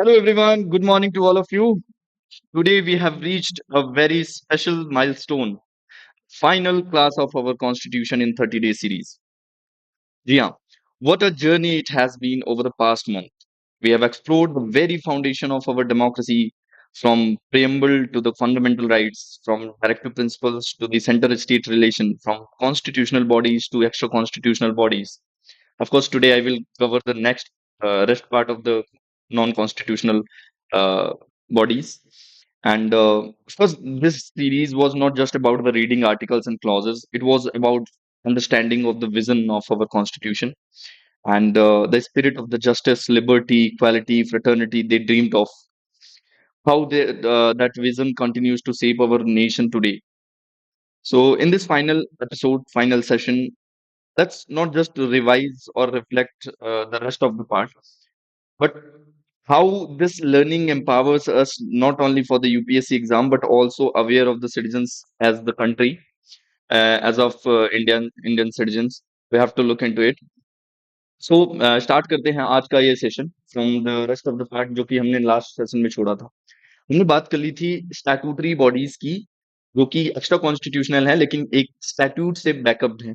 Hello, everyone. Good morning to all of you. Today, we have reached a very special milestone final class of our Constitution in 30-day series. Yeah, what a journey it has been over the past month. We have explored the very foundation of our democracy from preamble to the fundamental rights, from directive principles to the center state relation, from constitutional bodies to extra constitutional bodies. Of course, today I will cover the next rest part of the non-constitutional uh, bodies. And of course, this series was not just about the reading articles and clauses. It was about understanding of the vision of our constitution and the spirit of the justice, liberty, equality, fraternity they dreamed of. How that vision continues to shape our nation today. So, in this final episode, final session, let's not just revise or reflect the rest of the part, but how this learning empowers us not only for the UPSC exam but also aware of the citizens as the country, as of Indian citizens. We have to look into it. So start करते हैं आज का ये session from the rest of the part जो कि हमने last session में छोड़ा था। हमने बात कर ली थी स्टैट्यूटरी बॉडीज की जो कि एक्स्ट्रा कॉन्स्टिट्यूशनल है लेकिन एक स्टैट्यूट से बैकअप है।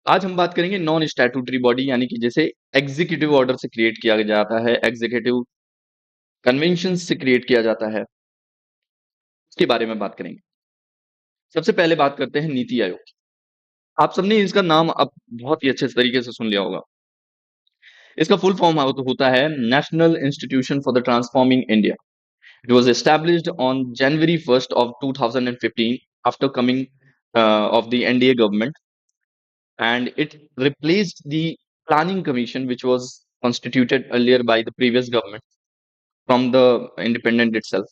आज हम बात करेंगे नॉन स्टैट्यूटरी बॉडी यानी कि जैसे एग्जीक्यूटिव ऑर्डर से क्रिएट किया जाता है, एग्जीक्यूटिव कन्वेंशन से क्रिएट किया जाता है, उसके बारे में बात करेंगे। सबसे पहले बात करते हैं नीति आयोग की। आप सबने इसका नाम अब बहुत ही अच्छे तरीके से सुन लिया होगा। इसका फुल फॉर्म होता है national institution for the transforming India. It was established on January 1st of 2015 after coming of the NDA government, and it replaced the Planning Commission, which was constituted earlier by the previous government from the independent itself,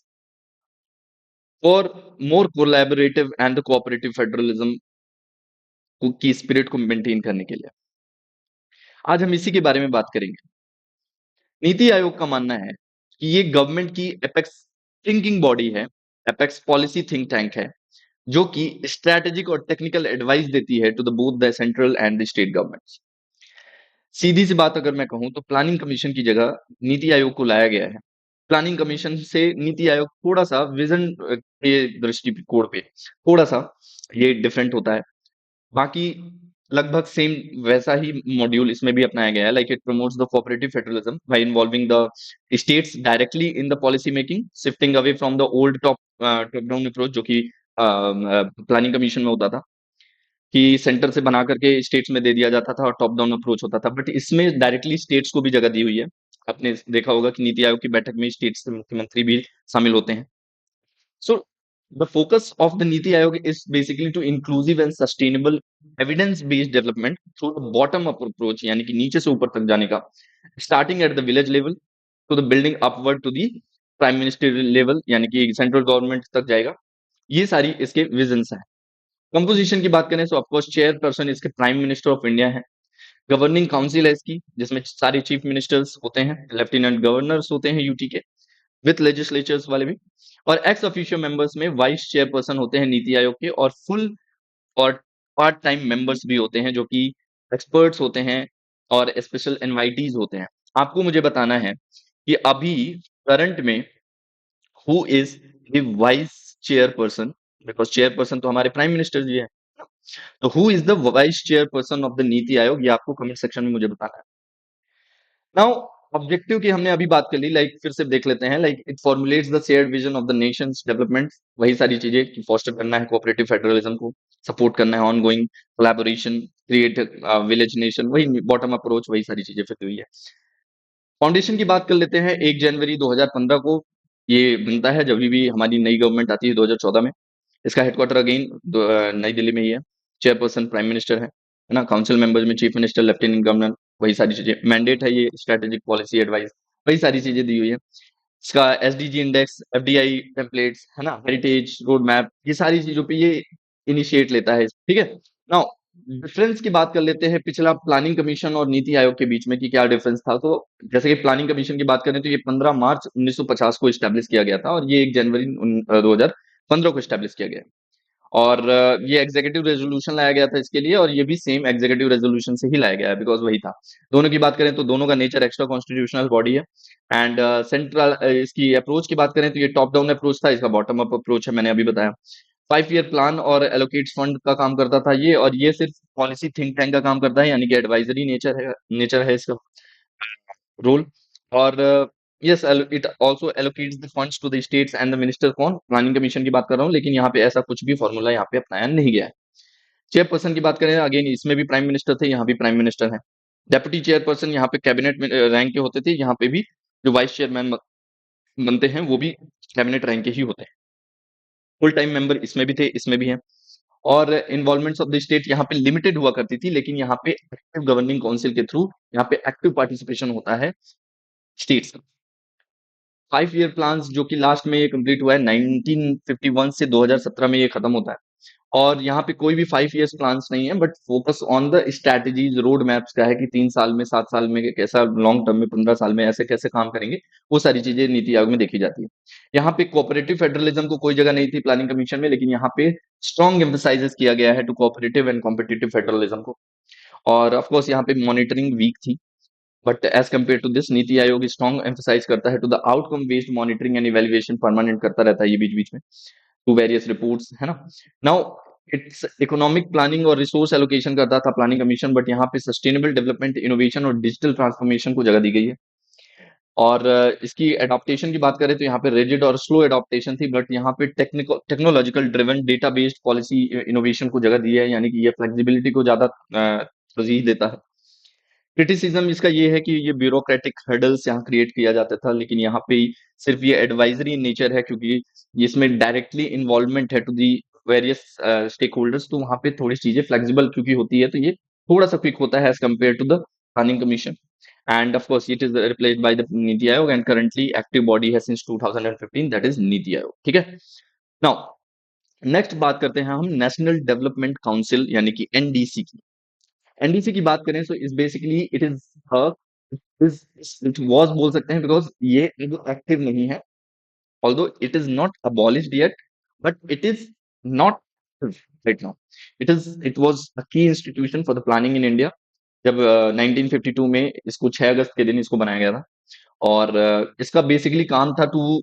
for more collaborative and the cooperative federalism की spirit को maintain करने के लिए। आज हम इसी के बारे में बात करेंगे। नीति आयोग का मानना है कि ये गवर्नमेंट की एपेक्स थिंकिंग बॉडी है, एपेक्स पॉलिसी थिंक टैंक है, जो कि स्ट्रैटेजिक और टेक्निकल एडवाइस देती है to the both the central and the state governments. सीधी सी बात अगर मैं कहूं तो प्लानिंग कमीशन की जगह नीति आयोग को लाया गया है। प्लानिंग कमीशन से नीति आयोग थोड़ा सा विजन के दृष्टिकोण पे थोड़ा सा ये डिफरेंट होता है। बाकी लगभग सेम वैसा ही मॉड्यूल इसमें भी अपनाया गया है। Like it promotes the cooperative federalism bye involving the states directly in the policy making, shifting away from the old top down approach जो कि प्लानिंग कमीशन में होता था कि सेंटर से बना करके स्टेट्स में दे दिया जाता था और टॉप डाउन अप्रोच होता था। बट इसमें डायरेक्टली स्टेट्स को भी जगह दी हुई है। आपने देखा होगा कि नीति आयोग की बैठक में स्टेट्स के मुख्यमंत्री भी शामिल होते हैं। So the focus of the Niti Aayog is basically to inclusive and sustainable evidence-based development through the bottom-up approach, यानी कि नीचे से ऊपर तक जाने का, starting at the village level to the building upward to the prime minister level यानी कि सेंट्रल गवर्नमेंट तक जाएगा। ये सारी इसके विजन्स हैं। कंपोजिशन की बात करें तो ऑफकोर्स चेयरपर्सन इसके प्राइम मिनिस्टर ऑफ इंडिया है। गवर्निंग काउंसिल है इसकी जिसमें सारे चीफ मिनिस्टर्स होते हैं, लेफ्टिनेंट गवर्नर्स होते हैं यूटी के विथ लेजिस्लेचर्स वाले भी, और एक्स ऑफिशियो मेंबर्स में वाइस चेयरपर्सन होते हैं नीति आयोग के और फुल और पार्ट टाइम मेंबर्स भी होते हैं जो कि एक्सपर्ट्स होते हैं और स्पेशल इनवाइटीज होते हैं। आपको मुझे बताना है कि अभी करंट में who is the vice chairperson, because chairperson तो हमारे प्राइम मिनिस्टर जी है। तो who is the vice chairperson of the NITI आयोग, ये आपको कमेंट सेक्शन में मुझे बताना है। नाउ ऑब्जेक्टिव की हमने अभी बात कर ली, लाइक फिर से देख लेते हैं। Like it formulates the shared vision of the Nations development, वही सारी चीजें कि फॉस्टर करना है कोऑपरेटिव फेडरलिज्म को, सपोर्ट करना है on going collaboration, create village nation, वही बॉटम अप्रोच, वही सारी चीजें फिर हुई है। फाउंडेशन की बात कर लेते हैं। 1 जनवरी 2015 को ये बनता है, जब भी हमारी नई गवर्नमेंट आती है 2014 में। इसका हेडक्वार्टर अगेन नई दिल्ली में ही है। चेयरपर्सन प्राइम मिनिस्टर है ना। काउंसिल मेंबर्स में चीफ मिनिस्टर, लेफ्टिनेंट गवर्नर, वही सारी चीजें। मैंडेट है ये स्ट्रेटेजिक पॉलिसी एडवाइस, वही सारी चीजें दी हुई है। इसका एसडीजी इंडेक्स, एफडीआई टेम्पलेट्स है ना, हेरिटेज रोड मैप, ये सारी चीजों पे ये इनिशिएट लेता है। ठीक है। नाउ डिफरेंस की बात कर लेते हैं पिछला प्लानिंग कमीशन और नीति आयोग के बीच में कि क्या डिफरेंस था। तो जैसे कि प्लानिंग कमीशन की बात करें तो ये 15 मार्च 1950 को स्टैब्लिश किया गया था और ये 1 जनवरी 2015 को स्टैब्लिश किया गया। और ये एग्जीक्यूटिव रेजोल्यूशन लाया गया था इसके लिए, और ये भी सेम एग्जीक्यूटिव रेजोल्यूशन से ही लाया गया है, बिकॉज वही था। दोनों की बात करें तो दोनों का नेचर एक्स्ट्रा कॉन्स्टिट्यूशनल बॉडी है। एंड सेंट्रल इसकी अप्रोच की बात करें तो ये टॉप डाउन अप्रोच था, इसका बॉटम अप अप्रोच है, मैंने अभी बताया। 5 ईयर प्लान और एलोकेट्स फंड का काम करता था ये, और ये सिर्फ पॉलिसी थिंक टैंक का काम करता है, यानी कि एडवाइजरी नेचर है इसका रोल। और yes, it also allocates the funds to the states and the minister. कौन? प्लानिंग कमीशन की बात कर रहा हूँ, लेकिन यहाँ पे ऐसा कुछ भी फॉर्मूला यहाँ पे अपनाया नहीं गया है। चेयरपर्सन की बात करें, अगेन इसमें भी प्राइम मिनिस्टर थे, यहाँ भी प्राइम मिनिस्टर है। डेप्यूटी चेयरपर्सन यहाँ पे कैबिनेट में रैंक के होते थे, यहाँ पे भी जो वाइस चेयरमैन बनते हैं वो भी कैबिनेट रैंक के ही होते हैं। फुल टाइम मेंबर इसमें भी थे, इसमें भी हैं। और इन्वॉल्वमेंट्स ऑफ द स्टेट यहाँ पे लिमिटेड हुआ करती थी, लेकिन यहाँ पे एक्टिव गवर्निंग काउंसिल के थ्रू यहाँ पे एक्टिव पार्टिसिपेशन होता है स्टेट्स का। 5 ईयर प्लान जो कि लास्ट में ये कंप्लीट हुआ है 1951 से 2017 में ये खत्म होता है। और यहाँ पे कोई भी 5 ईयर्स प्लान्स नहीं है, but focus on the strategies, road maps का है कि 3 साल में, 7 साल में कैसा, लॉन्ग टर्म में 15 साल में ऐसे कैसे काम करेंगे। वो सारी चीजें नीति आयोग में देखी जाती है। यहाँ पे कोऑपरेटिव फेडरलिज्म को कोई जगह नहीं थी प्लानिंग कमीशन में, लेकिन यहाँ पे स्ट्रॉन्ग एम्फेसाइजेस किया गया है to cooperative and competitive federalism को। और ऑफ कोर्स यहाँ पे मॉनिटरिंग वीक थी, but as compare to this NITI Aayog strong emphasise करता है to the outcome based monitoring and evaluation, permanent करता रहता है ये बीच बीच में, टू वेरियस रिपोर्ट्स, है ना। नाउ इट्स इकोनॉमिक प्लानिंग और रिसोर्स एलोकेशन करता था प्लानिंग कमीशन, बट यहाँ पे सस्टेनेबल डेवलपमेंट, इनोवेशन और डिजिटल ट्रांसफॉर्मेशन को जगह दी गई है। और इसकी एडॉप्टेशन की बात करें तो यहाँ पे रिजिड और स्लो एडॉप्टेशन थी, बट यहाँ पे technological driven data based policy innovation को जगह दी है, यानी कि ये फ्लेक्सिबिलिटी को ज्यादा तरजीह देता है। क्रिटिसिज्म इसका ये है कि ये ब्यूरोक्रेटिक हर्डल्स यहाँ क्रिएट किया जाता था, लेकिन यहाँ पे सिर्फ ये एडवाइजरी नेचर है, क्योंकि इसमें डायरेक्टली इन्वॉल्वमेंट है to the various stakeholders, तो वहाँ पे थोड़ी चीजें फ्लेक्सिबल क्योंकि होती है, तो ये थोड़ा सा क्विक होता है as compare to the planning commission. And of course it is replaced by the NITI Aayog, and currently active body है since 2015, that is NITI Aayog. ठीक है। नाउ नेक्स्ट बात करते हैं हम नेशनल डेवलपमेंट काउंसिल यानी कि एनडीसी की। एनडीसी की बात करें तो इस basically it is it was बोल सकते हैं, बिकॉज ये एक्टिव नहीं है, although it is not abolished yet, but it is not right now. It was a key institution for the planning in India, जब 1952 में इसको 6 अगस्त के दिन इसको बनाया गया था। और इसका बेसिकली काम था to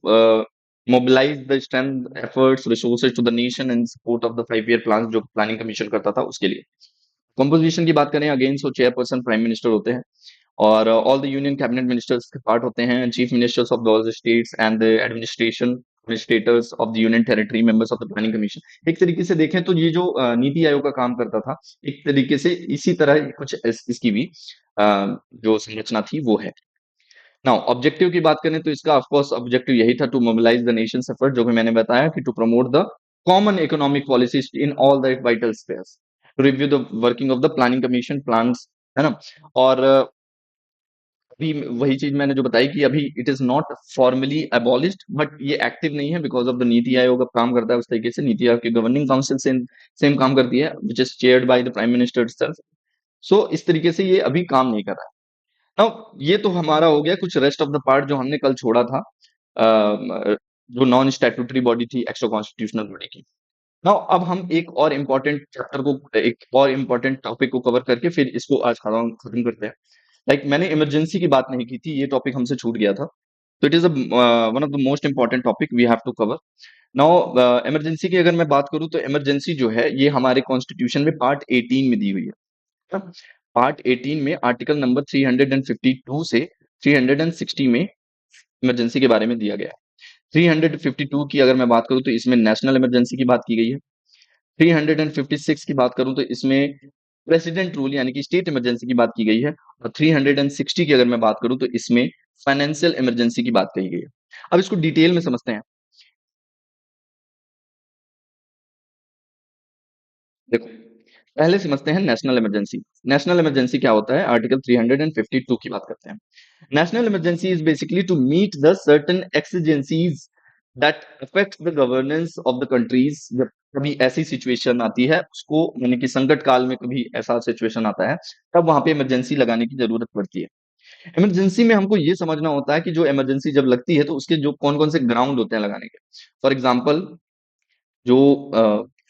mobilise the strength, efforts, resources to the nation in support of the 5 year plan, जो प्लानिंग कमीशन करता था उसके लिए। कंपोजिशन की बात करें again, so chairperson prime minister होते हैं, और all the union cabinet ministers के पार्ट होते हैं, chief ministers of the states and the administrators of the union territory, members of the planning commission. एक तरीके से देखें तो ये जो नीति आयोग का काम करता था, एक तरीके से इसी तरह कुछ इसकी भी जो संरचना थी वो है। नाउ ऑब्जेक्टिव की बात करें तो इसका ऑफ कोर्स ऑब्जेक्टिव यही था, to mobilise the nation effort, जो कि मैंने बताया कि to promote the common economic policies in all the vital spheres, to review the working of the planning commission plans, है ना। और अभी वही चीज मैंने जो बताई कि अभी it is not formally abolished, but ये एक्टिव नहीं है बिकॉज ऑफ द नीति आयोग अब काम करता है उस तरीके से, नीति आयोग की गवर्निंग काउंसिल से सेम काम करती है, which is chaired by the prime minister itself। सो इस तरीके से ये अभी काम नहीं कर रहा है। नाउ ये तो हमारा हो गया कुछ रेस्ट ऑफ द पार्ट जो हमने कल छोड़ा था, जो नॉन स्टैट्यूटरी बॉडी थी एक्स्ट्रा कॉन्स्टिट्यूशनल बॉडी की। नाउ अब हम एक और इम्पोर्टेंट चैप्टर को, एक और इम्पोर्टेंट टॉपिक को कवर करके फिर इसको आज खत्म करते हैं। लाइक मैंने इमरजेंसी की बात नहीं की थी, ये टॉपिक हमसे छूट गया था, तो it is one of the most important topic we have to cover. Now emergency की अगर मैं बात करूं तो इमरजेंसी जो है ये हमारे कॉन्स्टिट्यूशन में पार्ट 18 में दी हुई है। पार्ट 18 में आर्टिकल नंबर 352 से 360 में इमरजेंसी के बारे में दिया गया है। 352 की अगर मैं बात करूं तो इसमें नेशनल इमरजेंसी की बात की गई है। 356 की बात करूं तो इसमें प्रेसिडेंट रूल यानी कि स्टेट इमरजेंसी की बात की गई है। और 360 की अगर मैं बात करूं तो इसमें फाइनेंशियल इमरजेंसी की बात कही गई है। अब इसको डिटेल में समझते हैं। देखो, पहले समझते हैं नेशनल इमरजेंसी। नेशनल इमरजेंसी क्या होता है, आर्टिकल 352 की बात करते हैं। National emergency is basically to meet the certain exigencies that affect the governance of the countries. जब कभी ऐसी सिचुएशन आती है उसको, यानी कि संकट काल में कभी ऐसा सिचुएशन आता है, तब वहां पे इमरजेंसी लगाने की जरूरत पड़ती है। इमरजेंसी में हमको ये समझना होता है कि जो इमरजेंसी जब लगती है तो उसके जो कौन कौन से ग्राउंड होते हैं लगाने के। फॉर एग्जाम्पल जो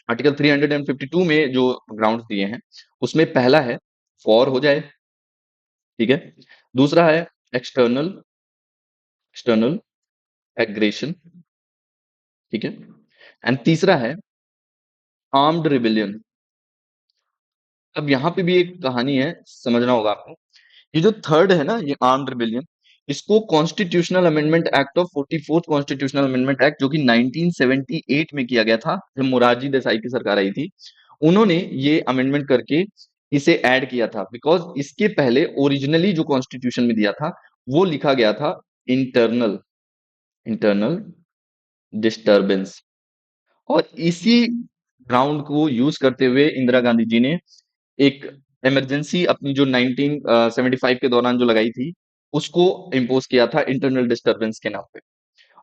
आर्टिकल 352 में जो ग्राउंड्स दिए हैं उसमें पहला है फॉर हो जाए, ठीक है। दूसरा है एक्सटर्नल एक्सटर्नल एग्रेशन, ठीक है। एंड तीसरा है आर्म्ड रिबेलियन। अब यहाँ पे भी एक कहानी है, समझना होगा आपको। ये जो थर्ड है ना, ये आर्म्ड रिबेलियन, इसको constitutional amendment act of 44th constitutional amendment act, जो कि 1978 में किया गया था, जब मोरारजी देसाई की सरकार आई थी, उन्होंने ये अमेंडमेंट करके इसे ऐड किया था। बिकॉज इसके पहले ओरिजिनली जो कॉन्स्टिट्यूशन में दिया था वो लिखा गया था इंटरनल इंटरनल डिस्टरबेंस। और इसी ग्राउंड को यूज करते हुए इंदिरा गांधी जी ने एक इमरजेंसी अपनी जो 1975 के दौरान जो लगाई थी, उसको इम्पोज किया था इंटरनल डिस्टरबेंस के नाम पे।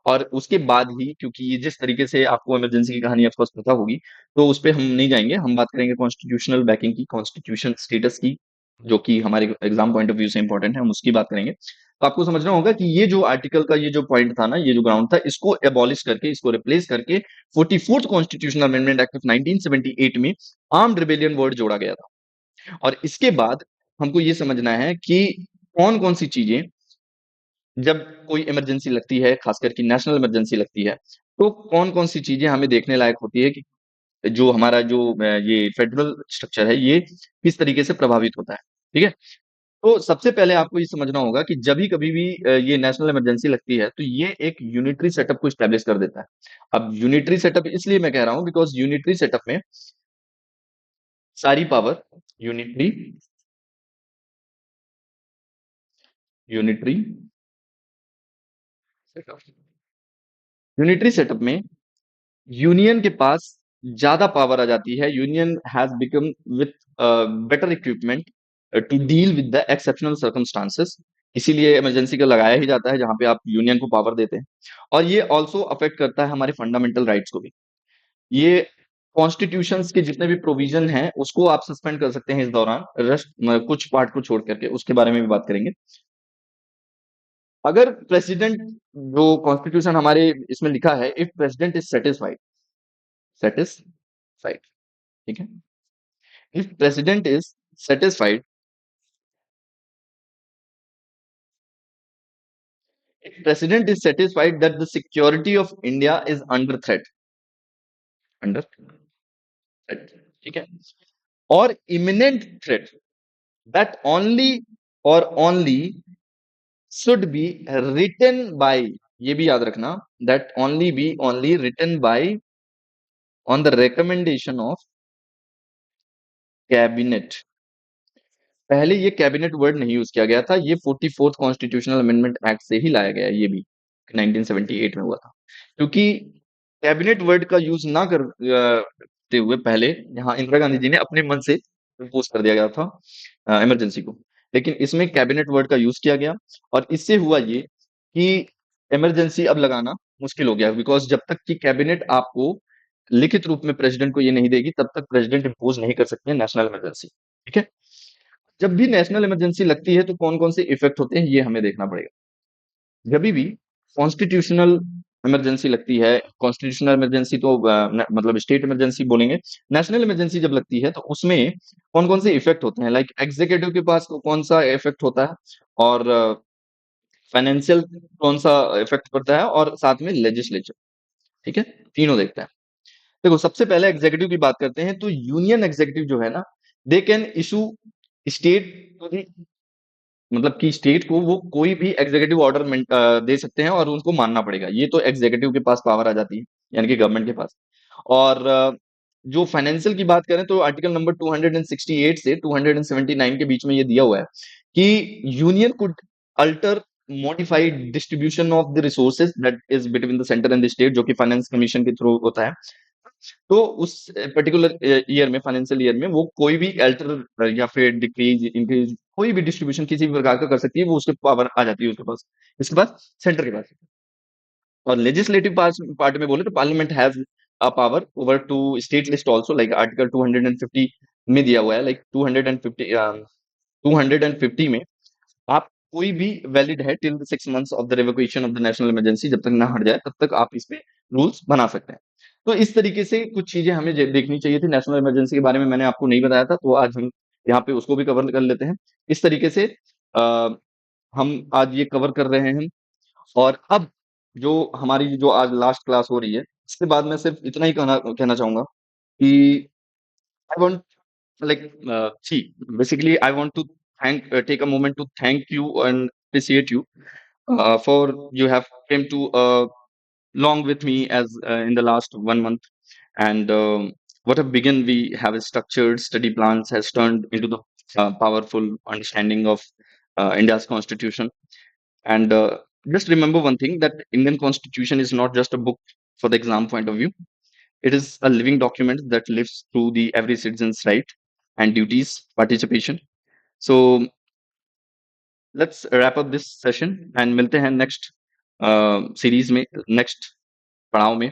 और उसके बाद ही, क्योंकि ये जिस तरीके से आपको इमरजेंसी की कहानी ऑफकोर्स पता होगी, तो उस पे हम नहीं जाएंगे। हम बात करेंगे कॉन्स्टिट्यूशनल बैकिंग की, कॉन्स्टिट्यूशन स्टेटस की, जो कि हमारे एग्जाम पॉइंट ऑफ व्यू से इंपॉर्टेंट है, हम उसकी बात करेंगे। तो आपको समझना होगा कि ये जो आर्टिकल का ये जो पॉइंट था ना, ये जो ग्राउंड था, इसको एबॉलिश करके, इसको रिप्लेस करके 44th constitutional amendment act of 1978 में आर्म्ड रिबेलियन वर्ड जोड़ा गया था। और इसके बाद हमको ये समझना है कि कौन कौन सी चीजें, जब कोई इमरजेंसी लगती है, खास करके नेशनल इमरजेंसी लगती है, तो कौन कौन सी चीजें हमें देखने लायक होती है कि जो हमारा जो ये फेडरल स्ट्रक्चर है, ये किस तरीके से प्रभावित होता है, ठीक है। तो सबसे पहले आपको ये समझना होगा कि जब भी कभी भी ये नेशनल इमरजेंसी लगती है, तो ये एक यूनिटरी सेटअप को स्टैब्लिश कर देता है। अब यूनिटरी सेटअप इसलिए मैं कह रहा हूं बिकॉज यूनिटरी सेटअप में सारी power, unitary unitary setup unitary setup में यूनियन के पास ज्यादा पावर आ जाती है। Union has become with better equipment to deal with the exceptional circumstances. इसीलिए इमरजेंसी का लगाया ही जाता है, जहां पे आप यूनियन को पावर देते हैं। और ये ऑल्सो अफेक्ट करता है हमारे फंडामेंटल राइट्स को भी। ये कॉन्स्टिट्यूशंस के जितने भी प्रोविजन हैं उसको आप सस्पेंड कर सकते हैं इस दौरान, रेस्ट कुछ पार्ट को छोड़ करके, उसके बारे में भी बात करेंगे। अगर प्रेसिडेंट, जो कॉन्स्टिट्यूशन हमारे इसमें लिखा है, if president is satisfied, satisfied, ठीक है। If president is satisfied, if president is satisfied that the security of India is under threat, ठीक है, और imminent threat, that only or only should be written by, ये भी याद रखना, that only written by on the recommendation of cabinet। पहले ये cabinet word नहीं यूज किया गया था, ये 44th कॉन्स्टिट्यूशनल अमेंडमेंट एक्ट से ही लाया गया है, ये भी 1978 में हुआ था। क्योंकि कैबिनेट वर्ड का यूज ना करते हुए पहले यहाँ इंदिरा गांधी जी ने अपने मन से इम्पोज कर दिया गया था इमरजेंसी को, लेकिन इसमें कैबिनेट वर्ड का यूज किया गया। और इससे हुआ ये कि इमरजेंसी अब लगाना मुश्किल हो गया, बिकॉज जब तक कि कैबिनेट आपको लिखित रूप में प्रेसिडेंट को ये नहीं देगी, तब तक प्रेसिडेंट इम्पोज नहीं कर सकते नेशनल इमरजेंसी, ठीक है। जब भी नेशनल इमरजेंसी लगती है तो कौन कौन से इफेक्ट होते हैं, ये हमें देखना पड़ेगा। जब भी कॉन्स्टिट्यूशनल इमरजेंसी लगती है, कॉन्स्टिट्यूशनल इमरजेंसी तो मतलब स्टेट इमरजेंसी बोलेंगे, नेशनल इमरजेंसी जब लगती है तो उसमें कौन कौन से इफेक्ट होते हैं, लाइक एग्जीक्यूटिव के पास कौन सा इफेक्ट होता है, और फाइनेंशियल कौन सा इफेक्ट पड़ता है, और साथ में लेजिस्लेचर, ठीक है। तीनों देखते हैं। देखो, सबसे पहले एग्जीक्यूटिव की बात करते हैं, तो यूनियन एग्जीक्यूटिव जो है ना, दे कैन इशू स्टेट, मतलब कि स्टेट को वो कोई भी एग्जीक्यूटिव ऑर्डर दे सकते हैं और उनको मानना पड़ेगा। ये तो एग्जीक्यूटिव के पास पावर आ जाती है, यानी कि गवर्नमेंट के पास। और जो फाइनेंशियल की बात करें तो आर्टिकल नंबर 268 से 279 के बीच में ये दिया हुआ है कि union could alter modify distribution of the resources that is between the centre and the state, जो कि फाइनेंस कमीशन के थ्रू होता है। तो उस पर्टिकुलर ईयर में, फाइनेंशियल ईयर में, वो कोई भी अल्टर या फिर डिक्रीज इंक्रीज कोई भी डिस्ट्रीब्यूशन किसी भी प्रकार का कर सकती है, वो उसके पावर आ जाती है उसके पास, इसके पास सेंटर के पास। और लेजिस्लेटिव पार्ट में बोले तो parliament has a power over to state list also, like article 250 में दिया हुआ है, लाइक 250 में आप कोई भी वैलिड है till 6 months of the revocation of the national emergency, जब तक ना हट जाए तब तक आप इस पे रूल्स बना सकते हैं। तो इस तरीके से कुछ चीजें हमें देखनी चाहिए थी। नेशनल इमरजेंसी के बारे में मैंने आपको नहीं बताया था, तो आज हम यहाँ पे उसको भी कवर कर लेते हैं। इस तरीके से आ, हम आज ये कवर कर रहे हैं। और अब जो हमारी जो आज लास्ट क्लास हो रही है, इसके बाद मैं सिर्फ इतना ही कहना कहना चाहूंगा कि I want like see basically I want to take a moment to thank you and appreciate you for you have came to long with me as in the last 1 month. And what a begin we have a structured study plans has turned into the powerful understanding of India's constitution. And just remember one thing, that Indian constitution is not just a book for the exam point of view. It is a living document that lives through the every citizen's right and duties participation. So let's wrap up this session and मिलते हैं next series में, next पड़ाव में.